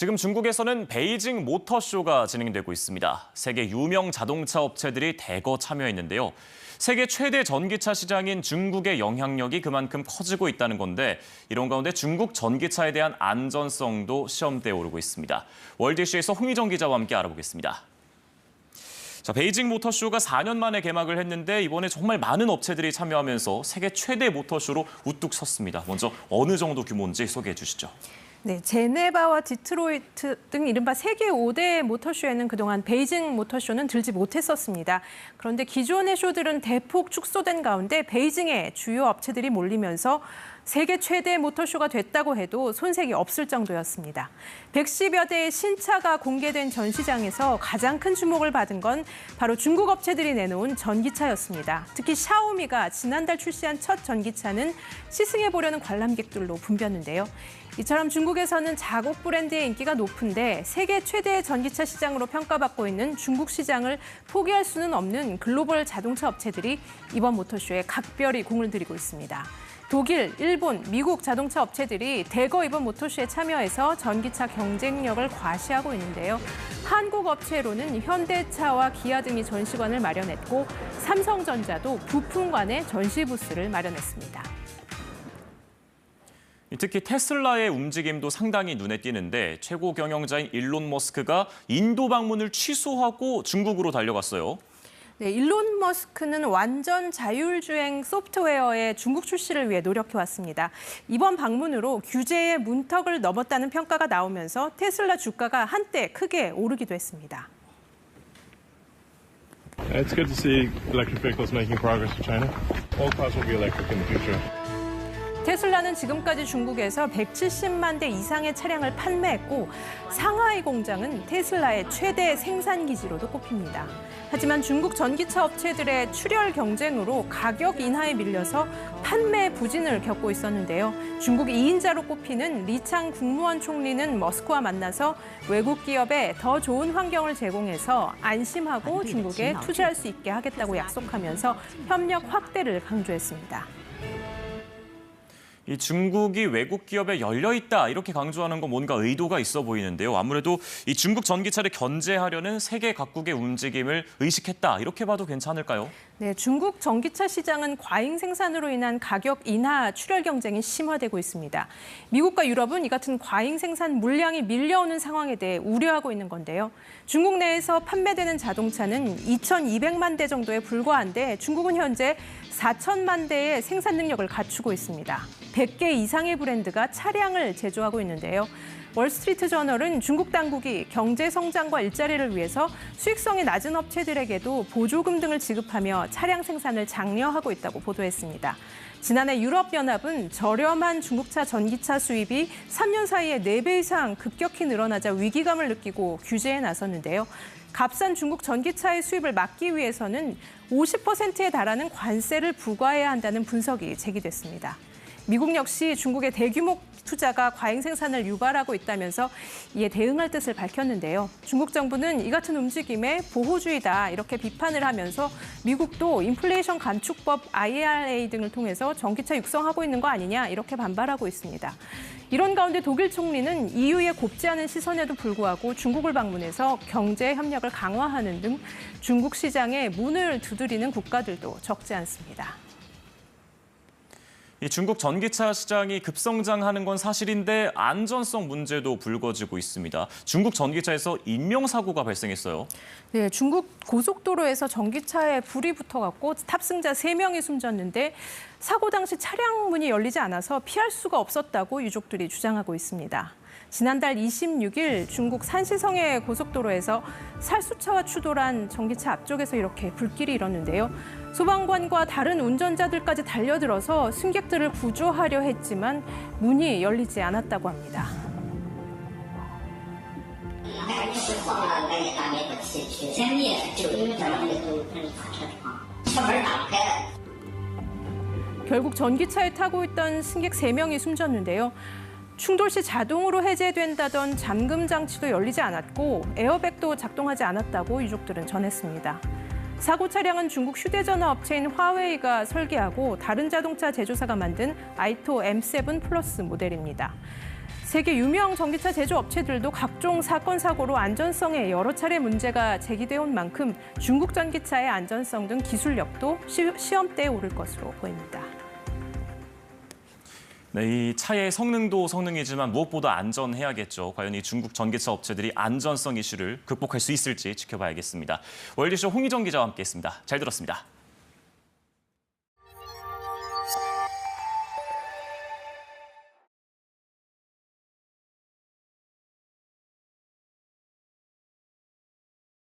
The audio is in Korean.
지금 중국에서는 베이징 모터쇼가 진행되고 있습니다. 세계 유명 자동차 업체들이 대거 참여했는데요. 세계 최대 전기차 시장인 중국의 영향력이 그만큼 커지고 있다는 건데 이런 가운데 중국 전기차에 대한 안전성도 시험대에 오르고 있습니다. 월드이슈에서 홍희정 기자와 함께 알아보겠습니다. 베이징 모터쇼가 4년 만에 개막을 했는데 이번에 정말 많은 업체들이 참여하면서 세계 최대 모터쇼로 우뚝 섰습니다. 먼저 어느 정도 규모인지 소개해 주시죠. 네, 제네바와 디트로이트 등 이른바 세계 5대 모터쇼에는 그동안 베이징 모터쇼는 들지 못했었습니다. 그런데 기존의 쇼들은 대폭 축소된 가운데 베이징에 주요 업체들이 몰리면서 세계 최대 모터쇼가 됐다고 해도 손색이 없을 정도였습니다. 110여 대의 신차가 공개된 전시장에서 가장 큰 주목을 받은 건 바로 중국 업체들이 내놓은 전기차였습니다. 특히 샤오미가 지난달 출시한 첫 전기차는 시승해보려는 관람객들로 붐볐는데요. 이처럼 중국에서는 자국 브랜드의 인기가 높은데 세계 최대의 전기차 시장으로 평가받고 있는 중국 시장을 포기할 수는 없는 글로벌 자동차 업체들이 이번 모터쇼에 각별히 공을 들이고 있습니다. 독일, 일본, 미국 자동차 업체들이 대거 이번 모터쇼에 참여해서 전기차 경쟁력을 과시하고 있는데요. 한국 업체로는 현대차와 기아 등이 전시관을 마련했고 삼성전자도 부품관에 전시 부스를 마련했습니다. 특히 테슬라의 움직임도 상당히 눈에 띄는데 최고 경영자인 일론 머스크가 인도 방문을 취소하고 중국으로 달려갔어요. 네, 일론 머스크는 완전 자율주행 소프트웨어의 중국 출시를 위해 노력해왔습니다. 이번 방문으로 규제의 문턱을 넘었다는 평가가 나오면서 테슬라 주가가 한때 크게 오르기도 했습니다. It's good to see electric vehicles making progress in China. All cars will be electric in the future. 테슬라는 지금까지 중국에서 170만 대 이상의 차량을 판매했고 상하이 공장은 테슬라의 최대 생산 기지로도 꼽힙니다. 하지만 중국 전기차 업체들의 출혈 경쟁으로 가격 인하에 밀려서 판매 부진을 겪고 있었는데요. 중국 2인자로 꼽히는 리창 국무원 총리는 머스크와 만나서 외국 기업에 더 좋은 환경을 제공해서 안심하고 중국에 투자할 수 있게 하겠다고 약속하면서 협력 확대를 강조했습니다. 이 중국이 외국 기업에 열려 있다 이렇게 강조하는 건 뭔가 의도가 있어 보이는데요. 아무래도 이 중국 전기차를 견제하려는 세계 각국의 움직임을 의식했다 이렇게 봐도 괜찮을까요? 네, 중국 전기차 시장은 과잉 생산으로 인한 가격 인하 출혈 경쟁이 심화되고 있습니다. 미국과 유럽은 이 같은 과잉 생산 물량이 밀려오는 상황에 대해 우려하고 있는 건데요. 중국 내에서 판매되는 자동차는 2,200만 대 정도에 불과한데 중국은 현재 4천만 대의 생산 능력을 갖추고 있습니다. 100개 이상의 브랜드가 차량을 제조하고 있는데요. 월스트리트 저널은 중국 당국이 경제 성장과 일자리를 위해서 수익성이 낮은 업체들에게도 보조금 등을 지급하며 차량 생산을 장려하고 있다고 보도했습니다. 지난해 유럽연합은 저렴한 중국차 전기차 수입이 3년 사이에 4배 이상 급격히 늘어나자 위기감을 느끼고 규제에 나섰는데요. 값싼 중국 전기차의 수입을 막기 위해서는 50%에 달하는 관세를 부과해야 한다는 분석이 제기됐습니다. 미국 역시 중국의 대규모 투자가 과잉 생산을 유발하고 있다면서 이에 대응할 뜻을 밝혔는데요. 중국 정부는 이 같은 움직임에 보호주의다 이렇게 비판을 하면서 미국도 인플레이션 감축법 IRA 등을 통해서 전기차 육성하고 있는 거 아니냐 이렇게 반발하고 있습니다. 이런 가운데 독일 총리는 EU의 곱지 않은 시선에도 불구하고 중국을 방문해서 경제 협력을 강화하는 등 중국 시장에 문을 두드리는 국가들도 적지 않습니다. 이 중국 전기차 시장이 급성장하는 건 사실인데 안전성 문제도 불거지고 있습니다. 중국 전기차에서 인명사고가 발생했어요. 네, 중국 고속도로에서 전기차에 불이 붙어갖고 탑승자 3명이 숨졌는데 사고 당시 차량 문이 열리지 않아서 피할 수가 없었다고 유족들이 주장하고 있습니다. 지난달 26일 중국 산시성의 고속도로에서 살수차와 추돌한 전기차 앞쪽에서 이렇게 불길이 일었는데요. 소방관과 다른 운전자들까지 달려들어서 승객들을 구조하려 했지만 문이 열리지 않았다고 합니다. 결국 전기차에 타고 있던 승객 3명이 숨졌는데요. 충돌 시 자동으로 해제된다던 잠금 장치도 열리지 않았고 에어백도 작동하지 않았다고 유족들은 전했습니다. 사고 차량은 중국 휴대전화 업체인 화웨이가 설계하고 다른 자동차 제조사가 만든 아이토 M7 플러스 모델입니다. 세계 유명 전기차 제조 업체들도 각종 사건 사고로 안전성에 여러 차례 문제가 제기돼 온 만큼 중국 전기차의 안전성 등 기술력도 시험대에 오를 것으로 보입니다. 네, 이 차의 성능도 성능이지만 무엇보다 안전해야겠죠. 과연 이 중국 전기차 업체들이 안전성 이슈를 극복할 수 있을지 지켜봐야겠습니다. 월드쇼 홍희정 기자와 함께했습니다. 잘 들었습니다.